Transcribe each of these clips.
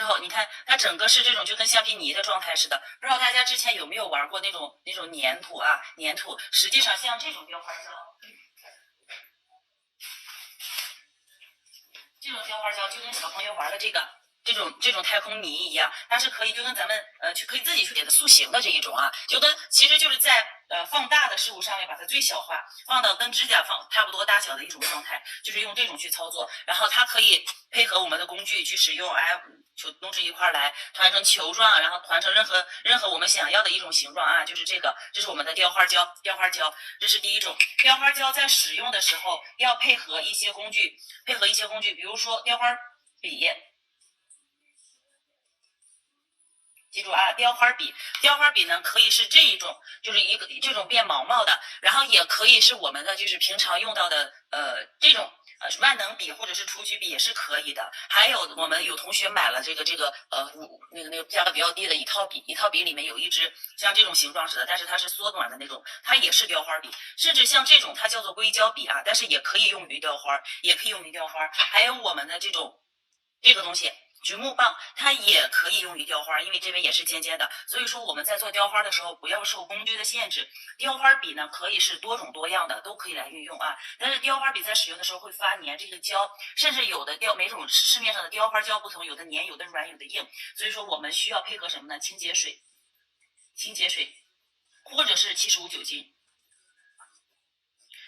后，你看它整个是这种就跟橡皮泥的状态似的。不知道大家之前有没有玩过那种粘土啊？粘土，实际上像这种雕花胶，这种雕花胶就跟小朋友玩的这种太空泥一样，它是可以就跟咱们可以自己去给它塑形的这一种啊，其实就是在放大的事物上面把它最小化，放到跟指甲差不多大小的一种状态，就是用这种去操作，然后它可以配合我们的工具去使用，就弄至一块来团成球状，然后团成任何我们想要的一种形状啊，就是这是我们的雕花胶，这是第一种。雕花胶在使用的时候要配合一些工具，比如说雕花笔。记住啊，雕花笔呢可以是这一种，就是这种变毛毛的，然后也可以是我们的就是平常用到的这种万能笔或者是出曲笔也是可以的。还有我们有同学买了这个那个价格比较低的一套笔里面有一支像这种形状似的，但是它是缩短的那种，它也是雕花笔。甚至像这种它叫做硅胶笔啊，但是也可以用于雕花，还有我们的这个东西。榉木棒它也可以用于雕花，因为这边也是尖尖的，所以说我们在做雕花的时候不要受工具的限制。雕花笔呢可以是多种多样的，都可以来运用啊。但是雕花笔在使用的时候会发粘，这个胶甚至有的每种市面上的雕花胶不同，有的粘，有的软，有的硬，所以说我们需要配合什么呢？清洁水或者是75酒精。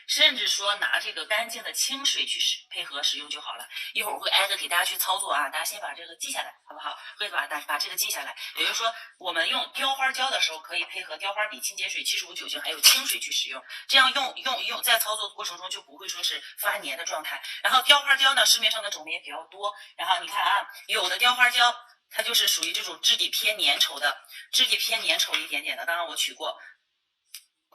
甚至说拿这个干净的清水去配合使用就好了。一会儿我会挨个给大家去操作啊，大家先把这个记下来，好不好？会把这个记下来。也就是说，我们用雕花胶的时候，可以配合雕花笔、清洁水、75酒精还有清水去使用，这样用在操作过程中就不会说是发粘的状态。然后雕花胶呢，市面上的种类也比较多。然后你看啊，有的雕花胶它就是属于这种质地偏粘稠一点点的，当然我取过。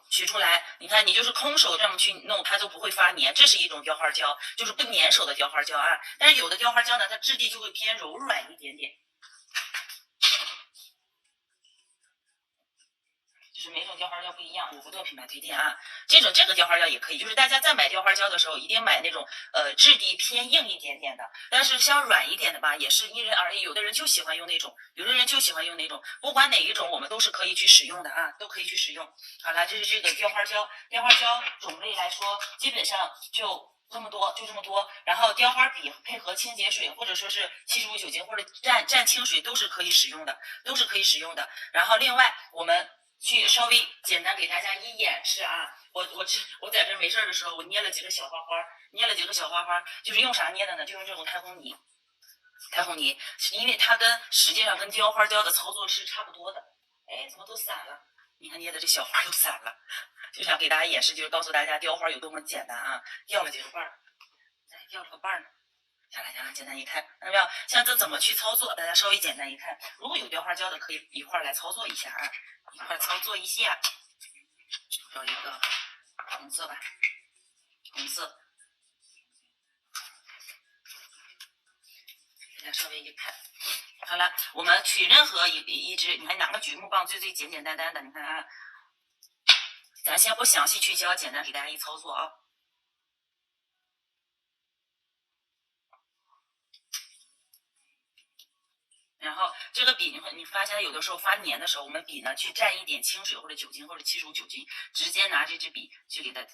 取出来，你看你就是空手这么去弄，它都不会发粘，这是一种雕花胶，就是不粘手的雕花胶啊。但是有的雕花胶呢，它质地就会偏柔软一点点，就是每种雕花胶不一样，我不做品牌推荐啊。这个雕花胶也可以，就是大家在买雕花胶的时候，一定买那种质地偏硬一点点的，但是像软一点的吧，也是因人而异。有的人就喜欢用那种，不管哪一种，我们都是可以去使用的啊，都可以去使用。好了，这是这个雕花胶种类来说，基本上就这么多。然后雕花笔配合清洁水，或者说是75酒精或者蘸清水，都是可以使用的。然后另外我们去稍微简单给大家一演示啊，我在这没事的时候，我捏了几个小花花，就是用啥捏的呢？就用这种太空泥，因为它实际上跟雕花胶的操作是差不多的。哎，怎么都散了？你看捏的这小花都散了，就想给大家演示，就是告诉大家雕花有多么简单啊！掉了几个瓣儿，掉了个瓣儿呢。下来，简单一看，看到没有？像这怎么去操作？大家稍微简单一看，如果有雕花胶的，可以一块来操作一下啊，找一个红色吧，大家稍微一看。好了，我们取任何一支，你看拿个榉木棒最简单的，你看啊，咱先不详细去教，简单给大家一操作啊。然后这个笔你发现有的时候发粘的时候，我们笔呢去蘸一点清水或者酒精或者75酒精，直接拿这支笔去给它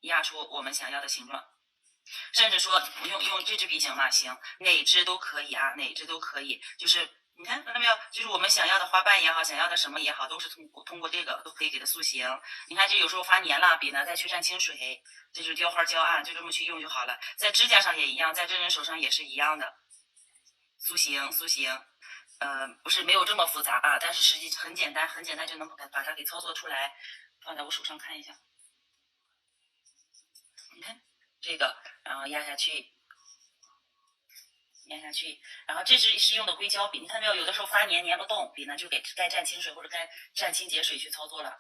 压出我们想要的形状。甚至说用这支笔行吗？行，哪支都可以啊，就是你看到没有？就是我们想要的花瓣也好，想要的什么也好，都是通过这个都可以给它塑形。你看这有时候发粘了，笔呢再去蘸清水，这就是雕花胶啊，就这么去用就好了。在指甲上也一样，在真人手上也是一样的，塑形。不是没有这么复杂啊，但是实际很简单就能把它给操作出来。放在我手上看一下，你看这个，然后压下去，然后这是用的硅胶笔，你看没有？有的时候发粘不动，笔呢就该蘸清水或者该蘸清洁水去操作了。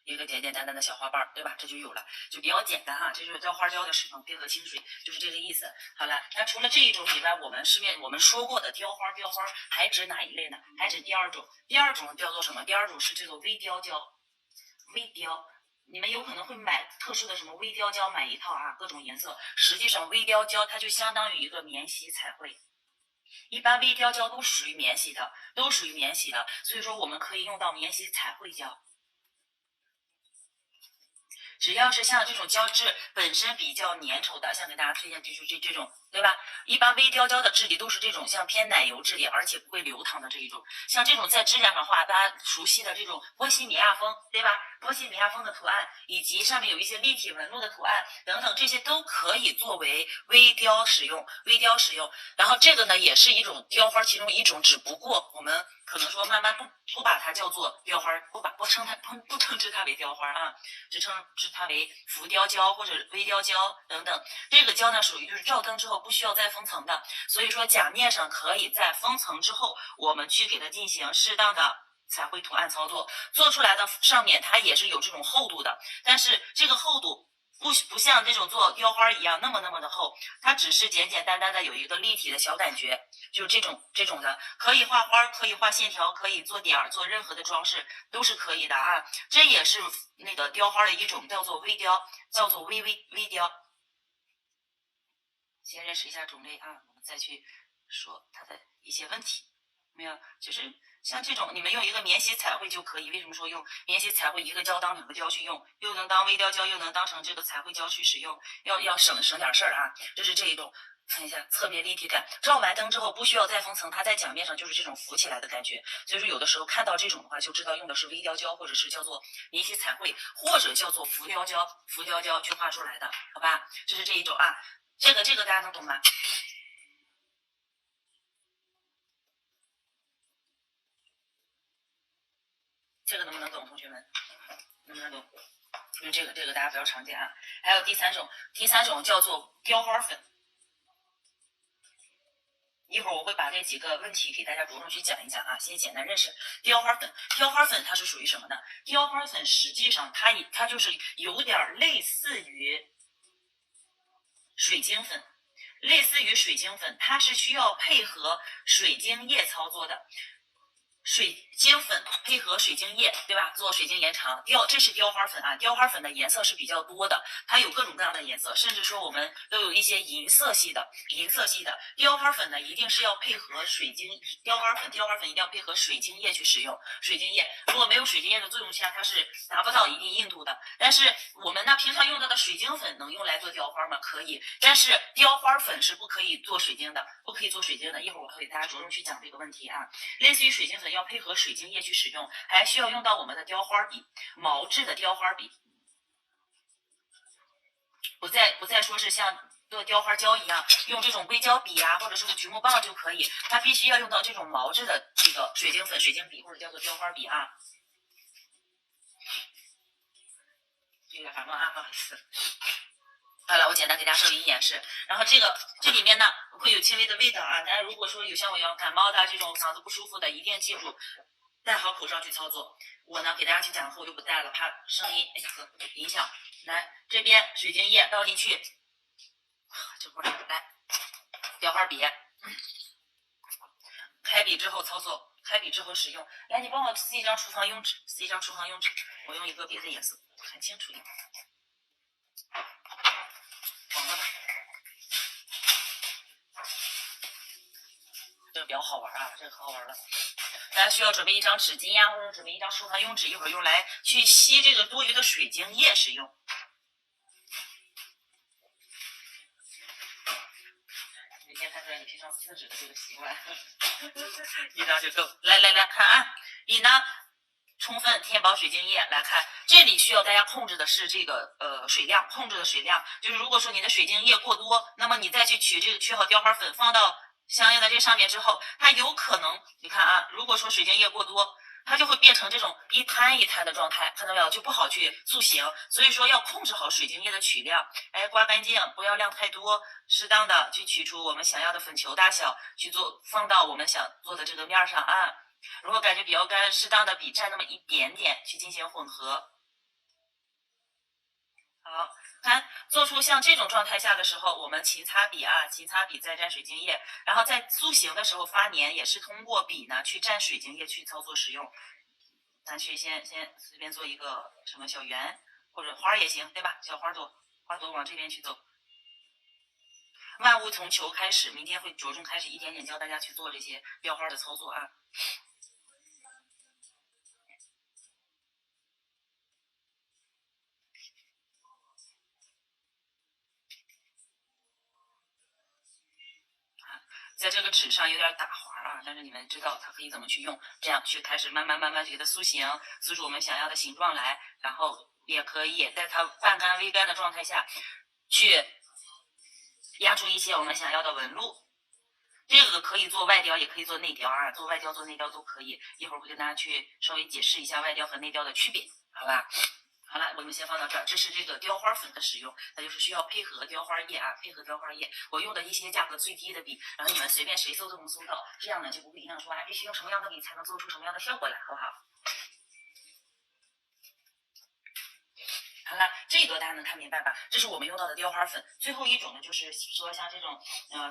一个简单的小花瓣，对吧？这就有了，就比较简单啊。这就是雕花胶的使用，配合清水，就是这个意思。好了，那除了这一种以外，我们说过的雕花还指哪一类呢？还指第二种。第二种叫做什么？第二种是这个微雕胶。你们有可能会买特殊的什么微雕胶，买一套啊，各种颜色。实际上微雕胶它就相当于一个免洗彩绘，一般微雕胶都属于免洗的，所以说我们可以用到免洗彩绘胶。只要是像这种胶质本身比较粘稠的，像给大家推荐就是这种，对吧？一般微雕胶的质地都是这种像偏奶油质地，而且不会流淌的这一种。像这种在指甲上画，大家熟悉的这种波西米亚风，对吧？波西米亚风的图案，以及上面有一些立体纹路的图案等等，这些都可以作为微雕使用。然后这个呢，也是一种雕花其中一种，只不过我们可能说慢慢不把它叫做雕花，不称之它为雕花啊，只称之它为浮雕胶或者微雕胶等等。这个胶呢，属于就是照灯之后不需要再封层的，所以说甲面上可以在封层之后，我们去给它进行适当的彩绘图案操作，做出来的上面它也是有这种厚度的，但是这个厚度不像这种做雕花一样那么的厚，它只是简简单单的有一个立体的小感觉，就是这种的，可以画花，可以画线条，可以做点儿，做任何的装饰都是可以的啊。这也是那个雕花的一种，叫做微雕，叫做微雕。先认识一下种类啊，我们再去说它的一些问题。没有，就是像这种，你们用一个免洗彩绘就可以。为什么说用免洗彩绘一个胶当两个胶去用，又能当微雕胶，又能当成这个彩绘胶去使用，要省点事儿啊。这是这一种，看一下特别立体感。照完灯之后不需要再封层，它在甲面上就是这种浮起来的感觉。所以说有的时候看到这种的话，就知道用的是微雕胶，或者是叫做免洗彩绘，或者叫做浮雕胶去画出来的，好吧？这是这一种啊。这个大家能懂吗？这个能不能懂，同学们？能不能懂？因为这个大家比较常见啊。还有第三种叫做雕花粉。一会儿我会把这几个问题给大家着重去讲一讲啊，先简单认识雕花粉。雕花粉它是属于什么呢？雕花粉实际上它就是有点类似于水晶粉，它是需要配合水晶液操作的。水晶粉配合水晶液，对吧？做水晶延长这是雕花粉啊。雕花粉的颜色是比较多的，它有各种各样的颜色，甚至说我们都有一些银色系的。雕花粉呢，一定是要配合雕花粉一定要配合水晶液去使用。水晶液如果没有水晶液的作用下，它是达不到一定硬度的。但是我们呢，平常用到的水晶粉能用来做雕花吗？可以，但是雕花粉是不可以做水晶的，一会儿我会给大家着重去讲这个问题啊。类似于水晶粉要配合水晶液去使用，还需要用到我们的雕花笔，毛质的雕花笔，不再说是像做雕花胶一样用这种硅胶笔啊，或者是橘木棒就可以，它必须要用到这种毛质的这个水晶粉、水晶笔或者叫做雕花笔啊。有点烦乱啊，不好意思。好了，我简单给大家稍微演示。然后这里面呢会有轻微的味道啊，大家如果说有像我一样感冒的这种嗓子不舒服的，一定记住戴好口罩去操作。我呢给大家去讲课我就不戴了，怕声音影响。来，这边水晶液倒进去，这会儿来雕花笔，开笔之后操作，开笔之后使用。来，你帮我撕一张厨房用纸，我用一个别的颜色看清楚一点。黄的吧，这个比较好玩啊，这个可好玩了。大家需要准备一张纸巾呀，或者准备一张厨房用纸，一会儿用来去吸这个多余的水晶液使用。每天看出来你平常撕纸的这个习惯，一张就够。来看啊，笔呢充分填饱水晶液。来看，这里需要大家控制的是这个水量，就是如果说你的水晶液过多，那么你再去取好雕花粉放到相应的这上面之后，它有可能你看啊，如果说水晶液过多，它就会变成这种一滩一滩的状态，看到没有？就不好去塑形。所以说要控制好水晶液的取量，刮干净，不要量太多，适当的去取出我们想要的粉球大小，去放到我们想做的这个面上啊。如果感觉比较干，适当的笔蘸那么一点点去进行混合。好，看做出像这种状态下的时候，我们勤擦笔再蘸水晶液，然后在塑形的时候发粘也是通过笔呢去蘸水晶液去操作使用。咱去先随便做一个什么小圆，或者花也行，对吧？小花朵，花朵往这边去走。万物从球开始，明天会着重开始一点点教大家去做这些雕花的操作啊。在这个纸上有点打滑啊，但是你们知道它可以怎么去用，这样去开始慢慢去给它塑形，塑出我们想要的形状来，然后也可以在它半干微干的状态下去压出一些我们想要的纹路。这个可以做外雕，也可以做内雕啊，做外雕做内雕都可以。一会儿会跟大家去稍微解释一下外雕和内雕的区别，好吧？好了，我们先放到这儿。这是这个雕花粉的使用，它就是需要配合雕花液啊，配合雕花液。我用的一些价格最低的笔，然后你们随便谁搜都能搜到，这样呢就不会影响说必须用什么样的笔才能做出什么样的效果来，好不好？好了，这个大家能看明白吧？这是我们用到的雕花粉。最后一种呢，就是说像这种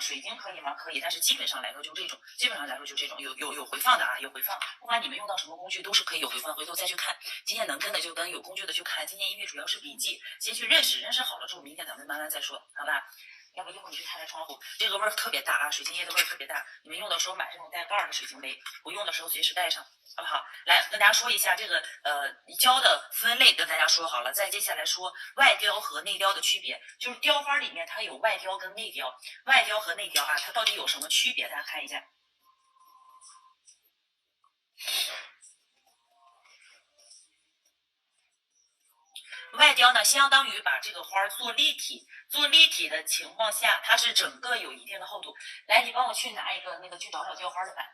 水晶可以吗？可以，但是基本上来说就这种，基本上来说就这种有回放的啊，有回放。不管你们用到什么工具，都是可以有回放，回头再去看。今天能跟的就跟，有工具的去看。今天因为主要是笔记，先去认识好了之后，明天咱们慢慢再说，好吧？要不一会儿你去开开窗户，这个味儿特别大啊，水晶液的味儿特别大。你们用的时候买这种带盖的水晶杯，不用的时候随时带上，好不好？来跟大家说一下这个胶的分类，跟大家说好了。再接下来说外雕和内雕的区别，就是雕花里面它有外雕跟内雕，外雕和内雕啊，它到底有什么区别？大家看一下。外雕呢，相当于把这个花做立体，做立体的情况下，它是整个有一定的厚度。来，你帮我去拿一个那个去找找雕花的板，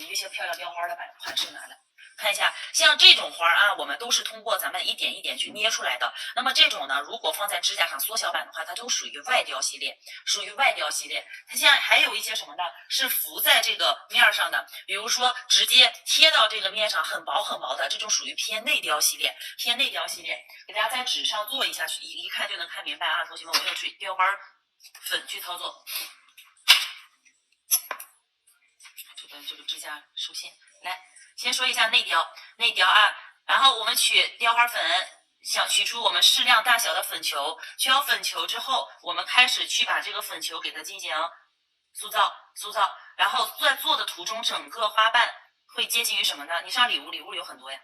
一些漂亮雕花的板款式拿来。看一下，像这种花啊，我们都是通过咱们一点一点去捏出来的。那么这种呢，如果放在指甲上缩小版的话，它都属于外雕系列，属于外雕系列。它现在还有一些什么呢？是浮在这个面上的，比如说直接贴到这个面上很薄很薄的，这种属于偏内雕系列，偏内雕系列。给大家在纸上做一下，一看就能看明白啊，同学们，我用雕花粉去操作。这个指甲受限，来。先说一下内雕，内雕啊，然后我们取雕花粉，想取出我们适量大小的粉球，取好粉球之后，我们开始去把这个粉球给它进行塑造，然后在做的途中，整个花瓣会接近于什么呢？你上礼物有很多呀，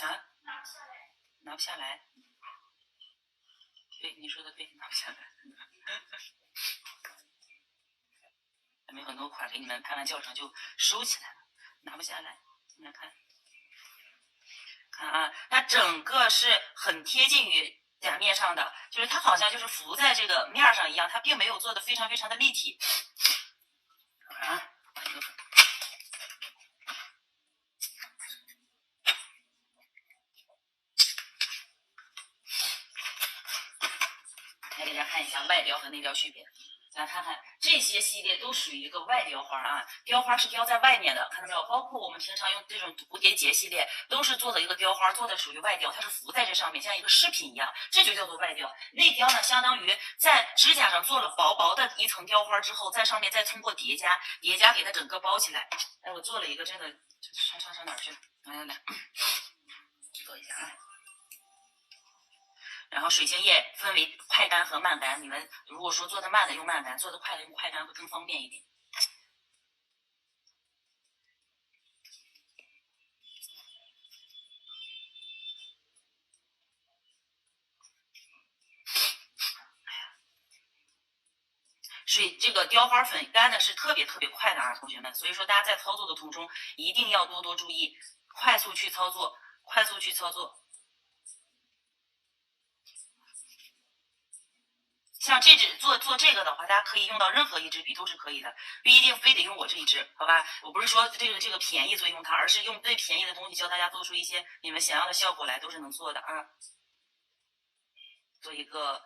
啊，拿不下来，对，你说的对，拿不下来。咱们有很多款给你们拍完教程就收起来了，拿不下来。你们看，看啊，它整个是很贴近于甲面上的，就是它好像就是浮在这个面上一样，它并没有做的非常的立体。啊，来给大家看一下外雕和内雕区别。来看看这些系列都属于一个外雕花啊，雕花是雕在外面的，看到没有？包括我们平常用这种蝴蝶结系列，都是做的一个雕花，做的属于外雕，它是浮在这上面，像一个饰品一样，这就叫做外雕。内雕呢，相当于在指甲上做了薄薄的一层雕花之后，在上面再通过叠加给它整个包起来。哎，我做了一个真的，上哪儿去了？来，做一下啊。然后水晶液分为快干和慢干，你们如果说做的慢的用慢干，做的快的用快干会更方便一点。这个雕花粉干的是特别快的啊，同学们，所以说大家在操作的途中一定要多注意，快速去操作。像这支做这个的话，大家可以用到任何一支笔都是可以的，不一定非得用我这一支，好吧？我不是说这个便宜所以用它，而是用最便宜的东西教大家做出一些你们想要的效果来，都是能做的啊。做一个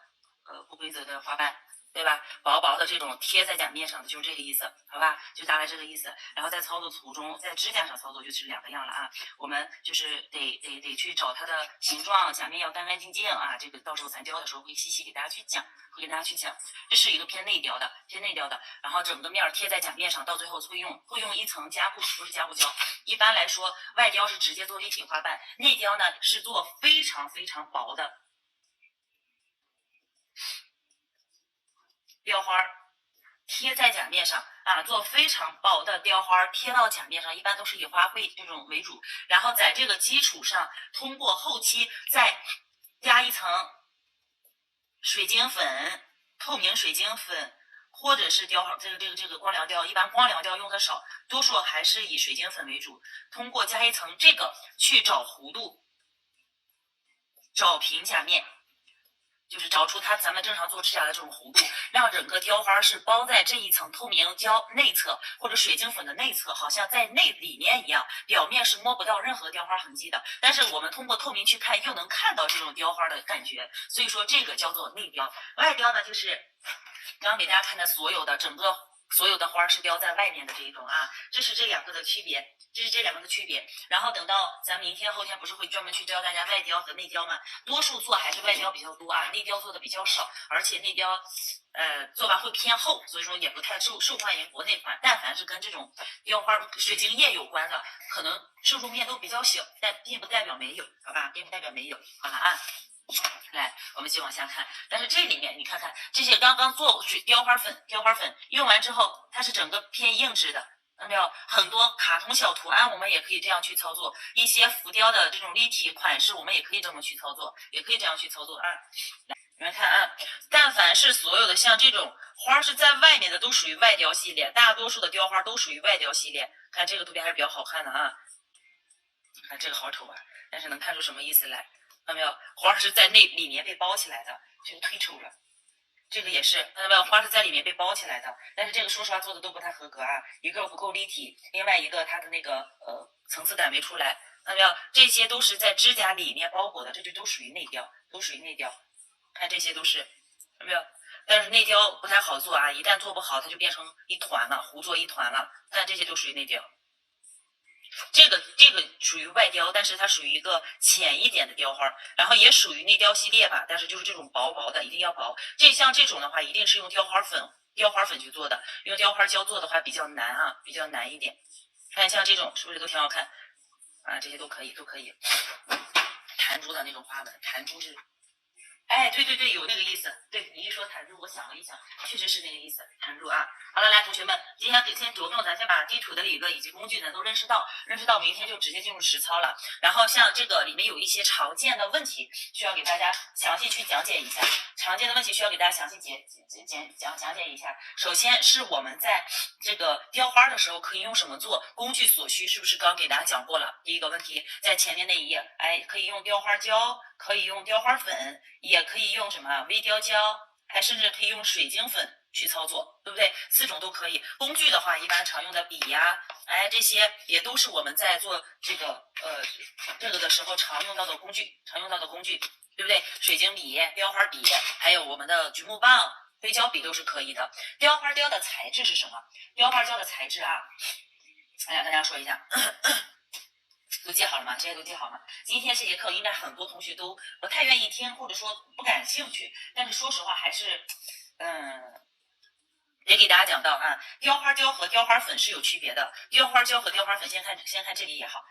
不规则的花瓣，对吧？薄薄的这种贴在甲面上的，就是这个意思，好吧？就大概这个意思。然后在操作途中，在指甲上操作就是两个样了啊。我们就是得去找它的形状，甲面要干干净净啊。这个到时候咱教的时候会细细给大家去讲，这是一个偏内雕的，然后整个面贴在甲面上，到最后会用一层加固，不是加固胶。一般来说，外雕是直接做立体花瓣，内雕呢是做非常非常薄的雕花贴在甲面上啊，做非常薄的雕花贴到甲面上，一般都是以花卉这种为主，然后在这个基础上，通过后期再加一层水晶粉，透明水晶粉。或者是雕这个光疗雕，一般光疗雕用的少，多数还是以水晶粉为主。通过加一层这个去找弧度，找平甲面，就是找出咱们正常做指甲的这种弧度，让整个雕花是包在这一层透明胶内侧或者水晶粉的内侧，好像在里面一样，表面是摸不到任何雕花痕迹的。但是我们通过透明去看，又能看到这种雕花的感觉，所以说这个叫做内雕。外雕呢，就是刚刚给大家看的所有的花是雕在外面的这一种啊，这是这两个的区别，然后等到咱明天后天不是会专门去教大家外雕和内雕吗？多数做还是外雕比较多啊，内雕做的比较少，而且内雕做完会偏厚，所以说也不太受欢迎国内款。但凡是跟这种雕花水晶液有关的，可能受众面都比较小，但并不代表没有，好吧？好了啊。来，我们继续往下看。但是这里面你看看，这些刚刚做雕花粉用完之后，它是整个偏硬质的，看到没有？很多卡通小图案我们也可以这样去操作，一些浮雕的这种立体款式我们也可以这么去操作，啊。你们看啊，但凡是所有的像这种花是在外面的，都属于外雕系列，大多数的雕花都属于外雕系列。看这个图片还是比较好看的啊，看这个好丑啊，但是能看出什么意思来。看到没有？花是在里面被包起来的，这个忒丑了。这个也是，看到没有？花是在里面被包起来的，但是这个说实话做的都不太合格啊。一个不够立体，另外一个它的那个层次感没出来。看到没有？这些都是在指甲里面包裹的，这就都属于内雕，看这些都是，看到没有？但是内雕不太好做啊，一旦做不好，它就变成一团了，糊作一团了。看这些都属于内雕。这个属于外雕，但是它属于一个浅一点的雕花，然后也属于内雕系列吧，但是就是这种薄薄的，一定要薄。像这种的话，一定是用雕花粉去做的，用雕花胶做的话比较难啊，比较难一点。看像这种是不是都挺好看啊？这些都可以。弹珠的那种花纹，弹珠是。哎，对，有那个意思。对，你一说弹珠，我想了一想，确实是那个意思，弹珠啊。好了，来，同学们，今天先着重咱先把基础的理论以及工具呢都认识到，明天就直接进入实操了。然后像这个里面有一些常见的问题，需要给大家详细去讲解一下。讲解一下。首先是我们在这个雕花的时候可以用什么做，工具所需是不是刚给大家讲过了？第一个问题在前面那一页，哎，可以用雕花胶，可以用雕花粉，也可以用什么微雕胶，还甚至可以用水晶粉去操作，对不对？4种都可以。工具的话，一般常用的笔呀，哎，这些也都是我们在做这个的时候常用到的工具，对不对？水晶笔、雕花笔，还有我们的榉木棒、硅胶笔都是可以的。雕花胶的材质是什么？雕花胶的材质啊，哎呀，跟大家说一下。都记好了吗？这些都记好吗？今天这节课应该很多同学都不太愿意听，或者说不感兴趣。但是说实话，还是得给大家讲到啊，雕花胶和雕花粉是有区别的。雕花胶和雕花粉，先看这里也好，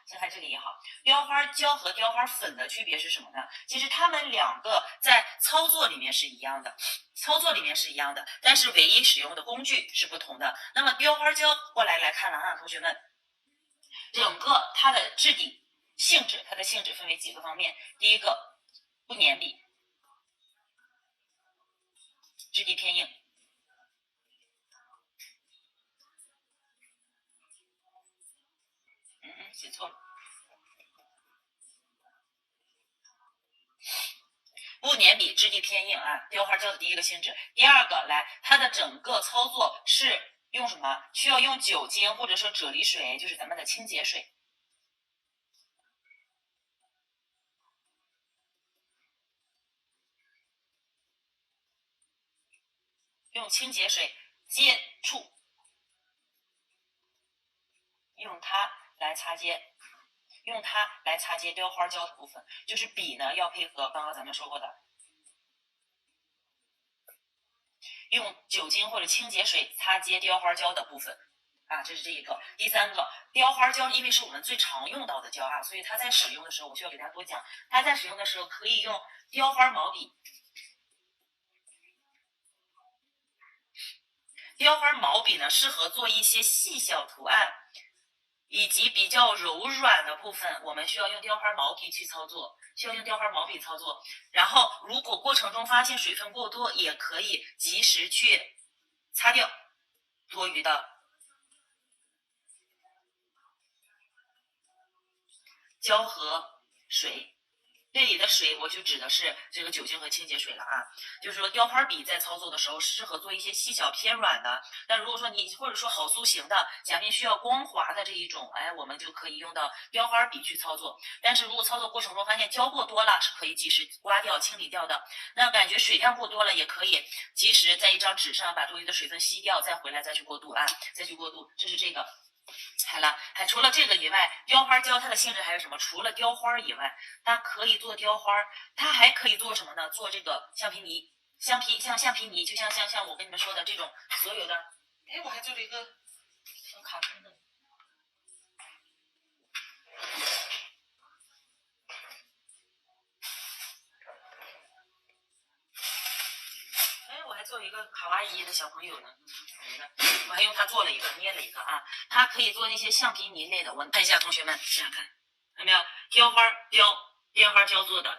雕花胶和雕花粉的区别是什么呢？其实它们两个在操作里面是一样的，但是唯一使用的工具是不同的。那么雕花胶过来看了啊，同学们。整个它的质地性质分为几个方面。第一个，不粘壁，质地偏硬。写错了。不粘笔，质地偏硬啊，雕花胶的第一个性质。第二个，来，它的整个操作是用什么？需要用酒精或者说啫喱水，就是咱们的清洁水。用清洁水接触，用它来擦接。用它来擦接雕花胶的部分，就是笔呢要配合刚刚咱们说过的，用酒精或者清洁水擦接雕花胶的部分啊，这是这一个。第三个，雕花胶因为是我们最常用到的胶啊，所以它在使用的时候，我需要给大家多讲。它在使用的时候可以用雕花毛笔，雕花毛笔呢适合做一些细小图案。以及比较柔软的部分，我们需要用雕花毛笔去操作，然后，如果过程中发现水分过多，也可以及时去擦掉多余的胶和水。这里的水我就指的是这个酒精和清洁水了啊，就是说雕花笔在操作的时候适合做一些细小偏软的，但如果说你或者说好塑形的假面需要光滑的这一种，我们就可以用到雕花笔去操作。但是如果操作过程中发现胶过多了，是可以及时刮掉清理掉的。那感觉水量过多了，也可以及时在一张纸上把多余的水分吸掉，再回来再去过渡啊，这是这个。好了，除了这个以外，雕花胶它的性质还有什么？除了雕花以外，它可以做雕花，它还可以做什么呢？做这个橡皮泥，橡皮泥，就像我跟你们说的这种所有的。我还做了一个小卡通的。我还做一个卡哇伊的小朋友呢，我还用它做了一个，捏了一个啊。它可以做那些橡皮泥类的，我看一下同学们，想想看，看到没有？雕花胶做的，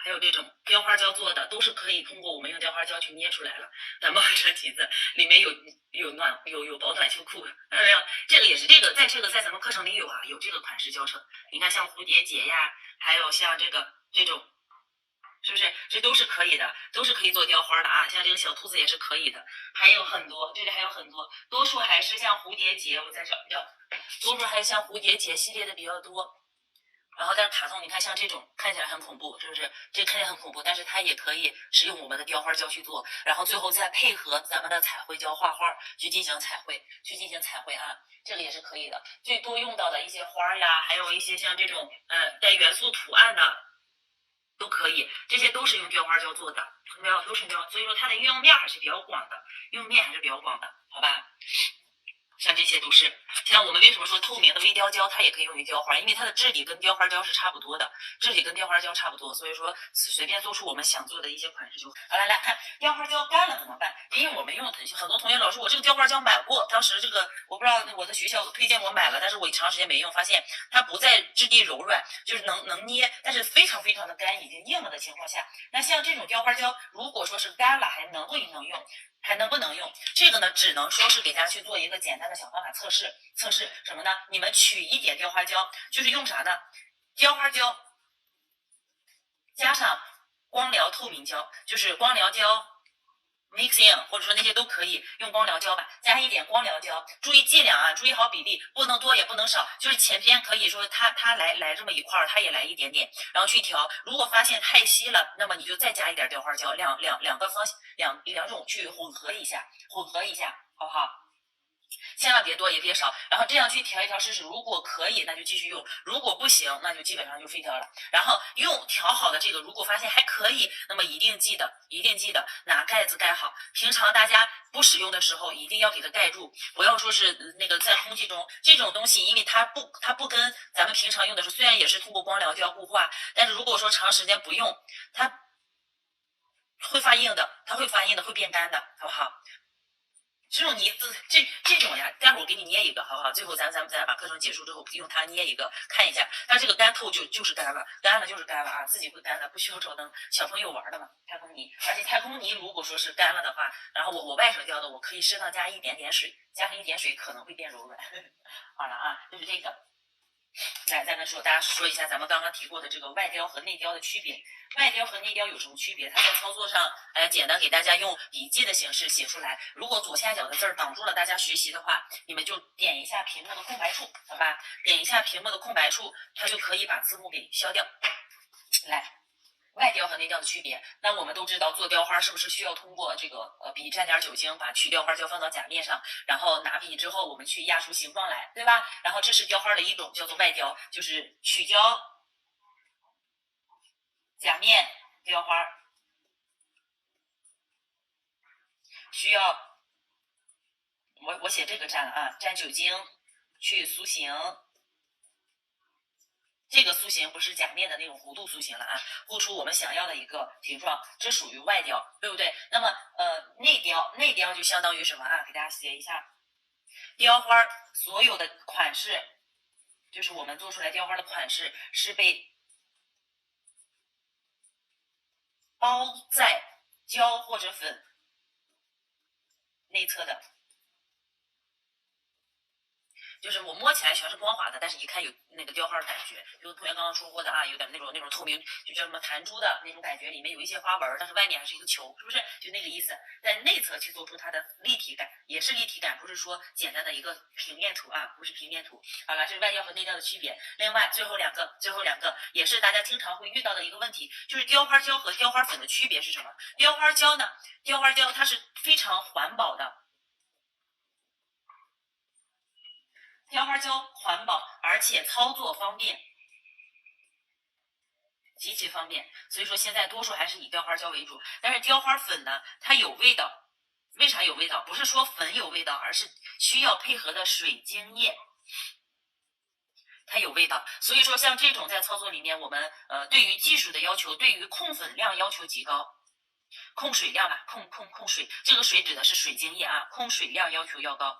还有这种雕花胶做的，都是可以通过我们用雕花胶去捏出来了。感冒穿裙子里面有保暖秋裤，看到没有？这个也是在咱们课程里有啊，有这个款式教程。你看像蝴蝶结呀，还有像这种。是不是？这都是可以的，都是可以做雕花的啊。像这个小兔子也是可以的，还有很多，这里还有很多，多数还是像蝴蝶结，我再找一找，多数还是像蝴蝶结系列的比较多。然后但是卡通，你看像这种看起来很恐怖，是不是？这看起来很恐怖，但是它也可以使用我们的雕花胶去做，然后最后再配合咱们的彩绘胶画画去进行彩绘啊，这个也是可以的。最多用到的一些花呀，还有一些像这种带元素图案的。都可以，这些都是用雕花胶做的，看到没有？都是雕，所以说它的运用面还是比较广的，好吧？像这些都是，像我们为什么说透明的微雕胶它也可以用于雕花，因为它的质地跟雕花胶是差不多的，所以说随便做出我们想做的一些款式就好。来看雕花胶干了怎么办？因为我们用很多同学老师，我这个雕花胶买过，当时这个我不知道我的学校推荐我买了，但是我长时间没用，发现它不在质地柔软，就是能捏，但是非常的干，已经硬了的情况下，那像这种雕花胶如果说是干了还能用。还能不能用？这个呢，只能说是给大家去做一个简单的小方法测试什么呢？你们取一点雕花胶，就是用啥呢？雕花胶加上光疗透明胶，就是光疗胶 mixing 或者说那些都可以用光疗胶吧，加一点光疗胶，注意剂量啊，注意好比例，不能多也不能少，就是前边可以说它来这么一块，它也来一点点，然后去调。如果发现太稀了，那么你就再加一点雕花胶，两种去混合一下，好不好？千万别多也别少，然后这样去调一调试试，如果可以那就继续用，如果不行那就基本上就废掉了。然后用调好的这个，如果发现还可以，那么一定记得拿盖子盖好。平常大家不使用的时候一定要给它盖住，不要说是那个在空气中这种东西，因为它不跟咱们平常用的时候，虽然也是通过光疗胶固化，但是如果说长时间不用，它会发硬的，会变干的，好不好？这种泥这种呀，待会儿我给你捏一个，好不好？最后咱把课程结束之后用它捏一个，看一下它这个干透就是干了，就是干了啊，自己会干的，不需要照灯。小朋友玩的嘛，太空泥，而且太空泥如果说是干了的话，然后我外甥教的，我可以适当加一点点水，加上一点水可能会变柔软。好了啊，就是这个。来，再跟大家说一下咱们刚刚提过的这个外雕和内雕的区别。外雕和内雕有什么区别？它在操作上，简单给大家用笔记的形式写出来。如果左下角的字儿挡住了大家学习的话，你们就点一下屏幕的空白处，好吧？点一下屏幕的空白处，它就可以把字幕给消掉。来，外雕和内雕的区别，那我们都知道做雕花是不是需要通过这个笔蘸点酒精，把去雕花胶放到甲面上，然后拿笔之后我们去压出形状来，对吧？然后这是雕花的一种，叫做外雕，就是取胶甲面雕花，需要我写这个蘸了啊，蘸酒精去塑形。这个塑形不是甲面的那种弧度塑形了啊，糊出我们想要的一个形状，这属于外雕，对不对？那么内雕就相当于什么啊？给大家写一下，雕花所有的款式，就是我们做出来雕花的款式是被包在胶或者粉内侧的。就是我摸起来全是光滑的，但是一看有那个雕花的感觉，就同学刚刚说过的啊，有点那种透明，就叫什么弹珠的那种感觉，里面有一些花纹，但是外面还是一个球，是不是？就那个意思，在内侧去做出它的立体感，也是立体感，不是说简单的一个平面图啊，不是平面图。好了，这是外雕和内雕的区别。另外最后两个也是大家经常会遇到的一个问题，就是雕花胶和雕花粉的区别是什么？雕花胶呢，雕花胶它是非常环保的。雕花胶环保，而且操作方便，极其方便。所以说现在多数还是以雕花胶为主。但是雕花粉呢，它有味道，为啥有味道？不是说粉有味道，而是需要配合的水晶液，它有味道。所以说像这种在操作里面，我们对于技术的要求，对于控粉量要求极高。控水量吧，控水，这个水指的是水晶液啊，控水量要求要高。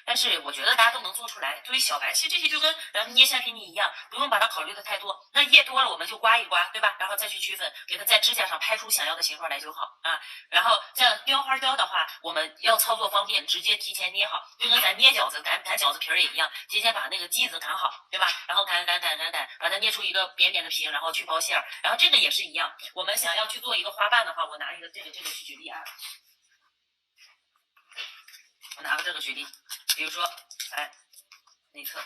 但是我觉得大家都能做出来。作为小白，其实这些就跟咱们捏橡皮泥一样，不用把它考虑的太多。那液多了我们就刮一刮，对吧？然后再去区分，给它在指甲上拍出想要的形状来就好啊。然后像雕花雕的话，我们要操作方便，直接提前捏好，就跟咱捏饺子擀饺子皮儿也一样，提前把那个剂子擀好，对吧？然后擀，把它捏出一个扁扁的平，然后去包馅儿。然后这个也是一样，我们想要去做一个花瓣的话，我拿一个这个去举例啊。我拿个这个举例，比如说，哎，内侧，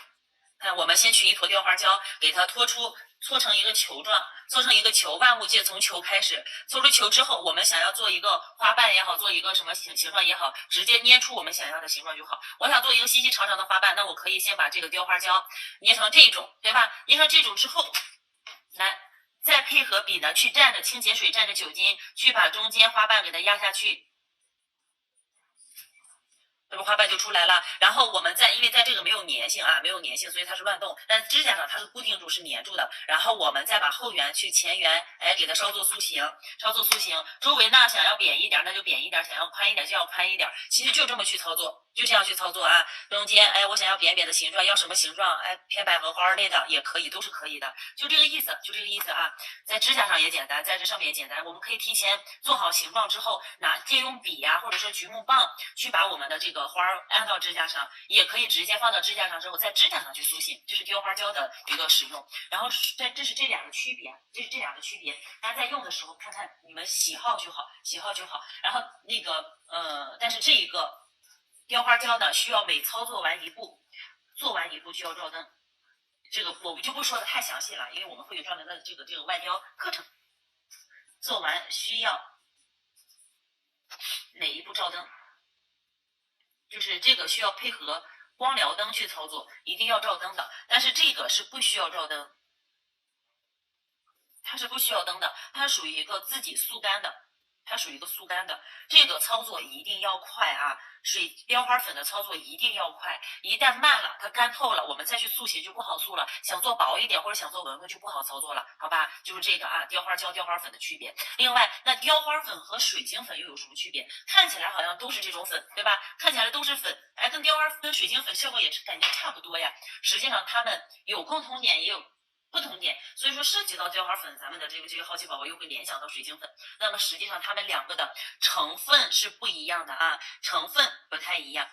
看我们先取一坨雕花胶，给它搓成一个球状，做成一个球，万物皆从球开始。做出球之后，我们想要做一个花瓣也好，做一个什么形状也好，直接捏出我们想要的形状就好。我想做一个细细长长的花瓣，那我可以先把这个雕花胶捏成这种，对吧？捏成这种之后，来再配合笔呢，去蘸着清洁水，蘸着酒精，去把中间花瓣给它压下去。这不花瓣就出来了，然后我们因为在这个没有粘性啊，没有粘性，所以它是乱动，但指甲上它是固定住，是粘住的。然后我们再把后缘去前缘，哎，给它稍作塑形，周围呢想要扁一点，那就扁一点；想要宽一点就要宽一点。其实就这么去操作，就这样去操作啊。中间，哎，我想要扁扁的形状，要什么形状？哎，偏百合花类的也可以，都是可以的，就这个意思，啊。在指甲上也简单，在这上面也简单。我们可以提前做好形状之后，借用笔呀，或者说橘木棒去把我们的这个花按到指甲上，也可以直接放到指甲上之后，在指甲上去塑形，这是雕花胶的一个使用。然后这是这两个区别，大家在用的时候看看你们喜好就好。然后那个但是这一个雕花胶呢，需要每操作完一步就要照灯。这个我就不说的太详细了，因为我们会有专门的这个外雕课程。做完需要哪一步照灯？就是这个需要配合光疗灯去操作，一定要照灯的。但是这个是不需要照灯，它是不需要灯的，它属于一个自己速干的。这个操作一定要快啊！雕花粉的操作一定要快，一旦慢了，它干透了，我们再去塑形就不好塑了。想做薄一点或者想做纹就不好操作了，好吧？就是这个啊，雕花胶、雕花粉的区别。另外，那雕花粉和水晶粉又有什么区别？看起来好像都是这种粉，对吧？看起来都是粉，哎，跟雕花跟水晶粉效果也是感觉差不多呀。实际上它们有共同点，也有不同点，所以说涉及到雕花粉，咱们的这个好奇宝宝又会联想到水晶粉。那么实际上它们两个的成分是不一样的啊，成分不太一样。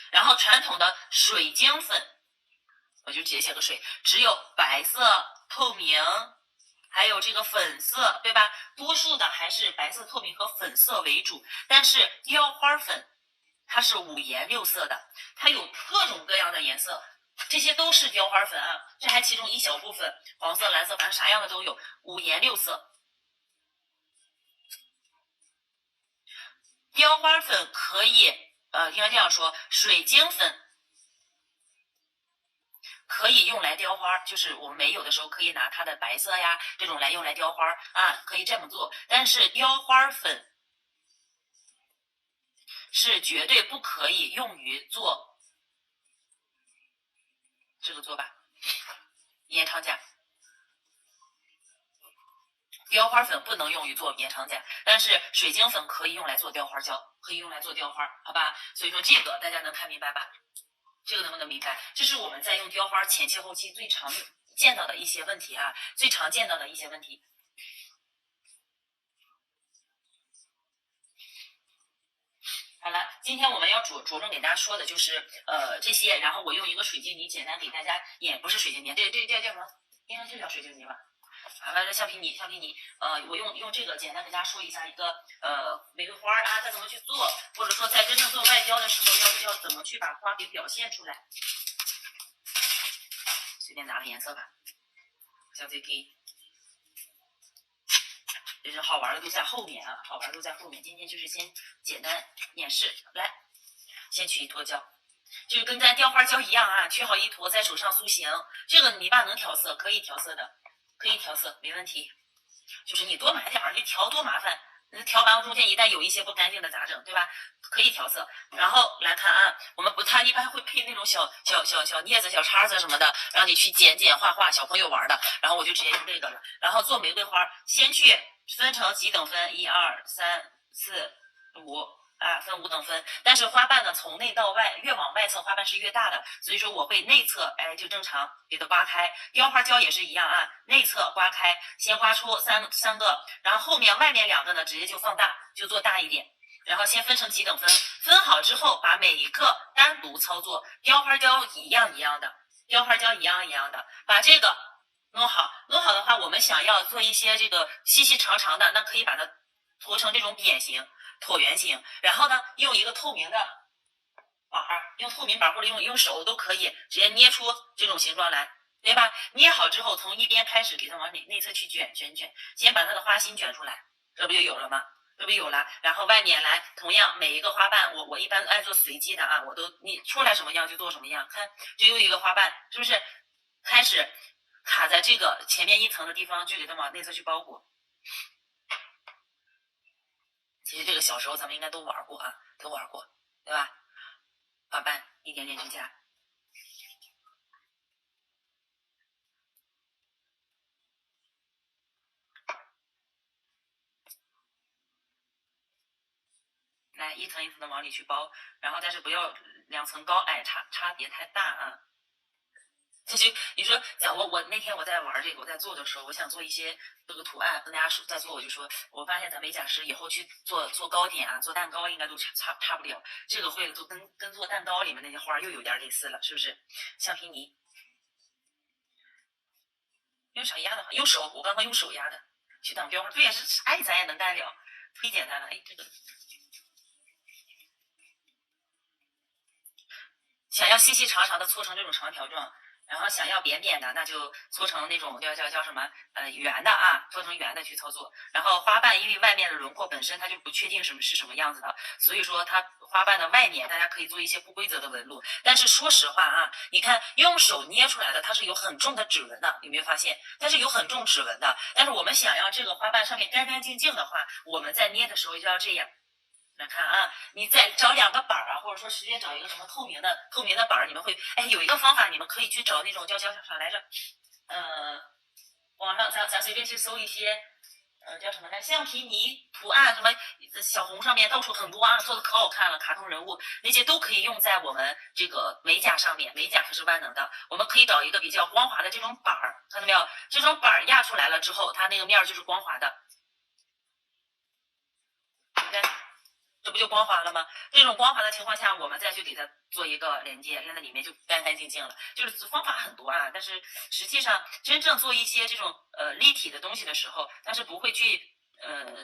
然后传统的水晶粉，我就直接写个水，只有白色、透明，还有这个粉色，对吧？多数的还是白色、透明和粉色为主。但是雕花粉它是五颜六色的，它有各种各样的颜色，这些都是雕花粉啊，这还其中一小部分，黄色、蓝色，反正啥样的都有，五颜六色。雕花粉可以，应该这样说，水晶粉可以用来雕花，就是我们没有的时候可以拿它的白色呀这种来用来雕花啊，可以这么做。但是雕花粉是绝对不可以用于做这个做法，延长甲。雕花粉不能用于做延长甲，但是水晶粉可以用来做雕花胶，可以用来做雕花，好吧？所以说这个大家能看明白吧？这个能不能明白？这是我们在用雕花前期后期最常见到的一些问题啊，最常见到的一些问题。好了，今天我们要着重给大家说的就是这些，然后我用一个水晶泥简单给大家演，不是水晶泥，对，叫什么？应该就叫水晶泥吧。完了，橡皮泥，我用这个简单给大家说一下一个玫瑰花啊，它怎么去做，或者说在真正做外雕的时候要怎么去把花给表现出来。随便拿个颜色吧，像 ZK， 这是好玩的都在后面啊，好玩都在后面。今天就是先简单演示，来，先取一坨胶。就是跟咱雕花胶一样啊，取好一坨在手上塑形。这个泥巴能调色，可以调色的，可以调色，没问题。就是你多买点儿，你调多麻烦。调完中间一旦有一些不干净的咋整，对吧？可以调色。然后来看啊，我们不，它一般会配那种小镊子、小叉子什么的，让你去剪画，小朋友玩的。然后我就直接用这个了。然后做玫瑰花，先去分成几等分，1、2、3、4、5。分5等分，但是花瓣呢，从内到外，越往外侧花瓣是越大的，所以说我会内侧，就正常给它刮开。雕花胶也是一样啊，内侧刮开，先刮出三个，然后后面外面2个呢，直接就放大，就做大一点。然后先分成几等分，分好之后，把每一个单独操作。雕花胶一样的，雕花胶一样的，把这个弄好。弄好的话，我们想要做一些这个细细长长的，那可以把它搓成这种扁形。椭圆形，然后呢，用一个透明的板，用透明板或者用手都可以，直接捏出这种形状来，对吧？捏好之后，从一边开始给它往内侧去卷，先把它的花心卷出来，这不就有了吗？这不有了，然后外面来，同样每一个花瓣，我一般按做随机的啊，你出来什么样就做什么样，看，就用一个花瓣，是不是开始卡在这个前面一层的地方，就给它往内侧去包裹。其实这个小时候咱们应该都玩过啊，对吧？花瓣一点点就加。来一层一层的往里去包，然后但是不要2层高矮差别太大啊。这就你说，我那天我在玩这个，我在做的时候，我想做一些这个图案，跟大家说在做，我就说，我发现咱美甲师以后去做糕点啊，做蛋糕应该都差不了。这个会了，就跟做蛋糕里面那些花又有点类似了，是不是？橡皮泥，用啥压的？用手，我刚刚用手压的，去当雕花，对呀，是啥咱也能干了，忒简单了。这个想要细细长长的搓成这种长条状。然后想要扁扁的，那就搓成那种叫什么圆的啊，搓成圆的去操作。然后花瓣因为外面的轮廓本身它就不确定是什么样子的，所以说它花瓣的外面大家可以做一些不规则的纹路。但是说实话啊，你看用手捏出来的它是有很重的指纹的，有没有发现？它是有很重指纹的。但是我们想要这个花瓣上面干干净净的话，我们在捏的时候就要这样。来看啊，你再找2个板啊，或者说直接找一个什么透明的板，你们会有一个方法，你们可以去找那种叫啥来着？网上咱随便去搜一些，叫什么来？橡皮泥图案，什么小红上面到处很多啊，做的可好看了，卡通人物那些都可以用在我们这个美甲上面。美甲可是万能的，我们可以找一个比较光滑的这种板儿，看到没有？这种板儿压出来了之后，它那个面就是光滑的。这不就光滑了吗？这种光滑的情况下，我们再去给它做一个连接，那里面就干干净净了。就是方法很多啊，但是实际上真正做一些这种立体的东西的时候，但是不会去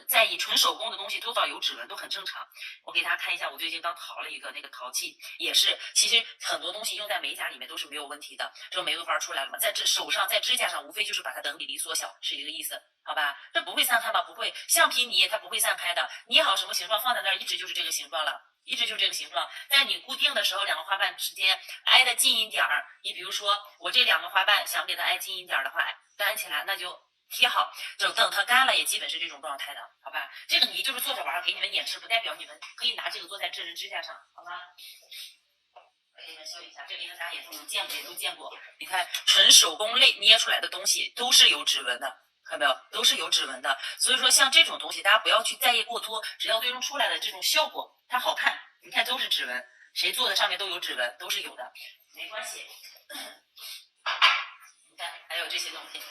在意纯手工的东西多少有指纹都很正常。我给大家看一下，我最近刚淘了一个那个陶器，也是，其实很多东西用在美甲里面都是没有问题的。这个玫瑰花出来了嘛，在手上，在指甲上，无非就是把它等比例缩小，是一个意思，好吧？这不会散开吗？不会，橡皮泥它不会散开的，捏好什么形状放在那儿，一直就是这个形状了。一直就这个形状，在你固定的时候，两个花瓣之间挨得近一点儿。你比如说，我这两个花瓣想给它挨近一点的话，干起来那就贴好，就等它干了，也基本是这种状态的，好吧？这个泥就是做着玩，给你们演示，不代表你们可以拿这个做在指甲上，好吗？我给你们秀一下，这个应该大家也都见过，也都见过。你看，纯手工类捏出来的东西都是有指纹的。看到没有，都是有指纹的。所以说，像这种东西，大家不要去在意过多，只要最终出来的这种效果它好看，你看都是指纹，谁做的上面都有指纹，都是有的，没关系。你看，还有这些东西，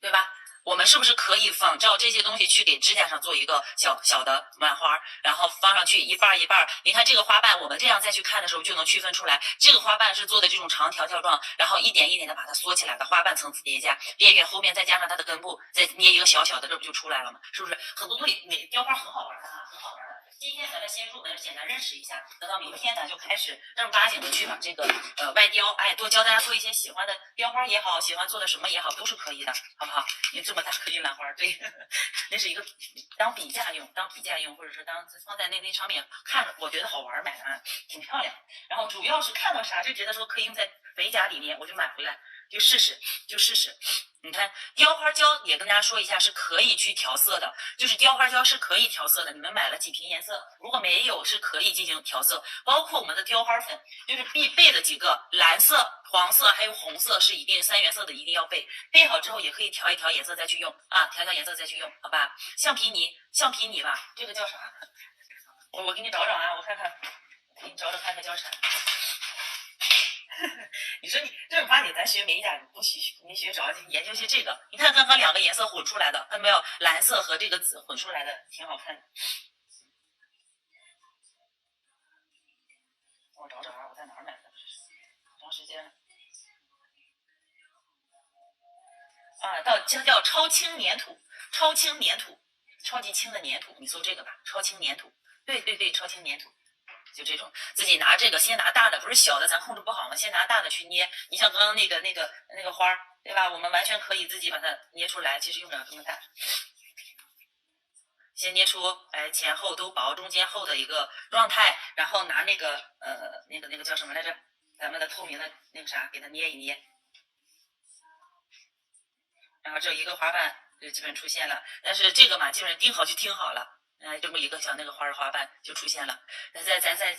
对吧？我们是不是可以仿照这些东西去给指甲上做一个小小的满花，然后放上去一半一半？你看这个花瓣，我们这样再去看的时候就能区分出来，这个花瓣是做的这种长条条状，然后一点一点的把它缩起来的花瓣层次叠加，边缘后面再加上它的根部，再捏一个小小的，这不就出来了吗？是不是？很多东西雕花很好玩的啊，很好玩的。今天咱们先入门，简单认识一下，等到明天咱就开始正儿八经的去把这个外雕，多教大家做一些喜欢的雕花也好，喜欢做的什么也好，都是可以的，好不好？你这么大颗玉兰花，对，那是一个当笔架用，或者是放在那上面看着，我觉得好玩，买的啊，挺漂亮。然后主要是看到啥就觉得说可以用在美甲里面，我就买回来就试试。你看雕花胶也跟大家说一下，是可以去调色的，就是雕花胶是可以调色的。你们买了几瓶颜色，如果没有是可以进行调色，包括我们的雕花粉，就是必备的几个，蓝色、黄色还有红色是一定3原色的，一定要备。备好之后也可以调一调颜色再去用啊，调颜色再去用，好吧？橡皮泥吧，这个叫啥？我给你找找啊，我看看，给你找找看它叫啥。你说你正儿八经咱学美甲，你学着研究些这个。你看刚刚2个颜色混出来的，看到没有？蓝色和这个紫混出来的，挺好看的。我找找啊，我在哪儿买的？好长时间了。啊，叫超轻粘土，超级轻的粘土，你搜这个吧，超轻粘土。对，超轻粘土。就这种，自己拿这个，先拿大的，不是小的，咱控制不好嘛，先拿大的去捏。你像刚刚那个花，对吧？我们完全可以自己把它捏出来，其实用不了这么大。先捏出前后都薄，中间厚的一个状态，然后拿那个叫什么来着？咱们的透明的那个啥，给它捏一捏。然后这一个花瓣就基本出现了，但是这个嘛，基本上钉好就钉好了。这么一个小那个花瓣就出现了。咱再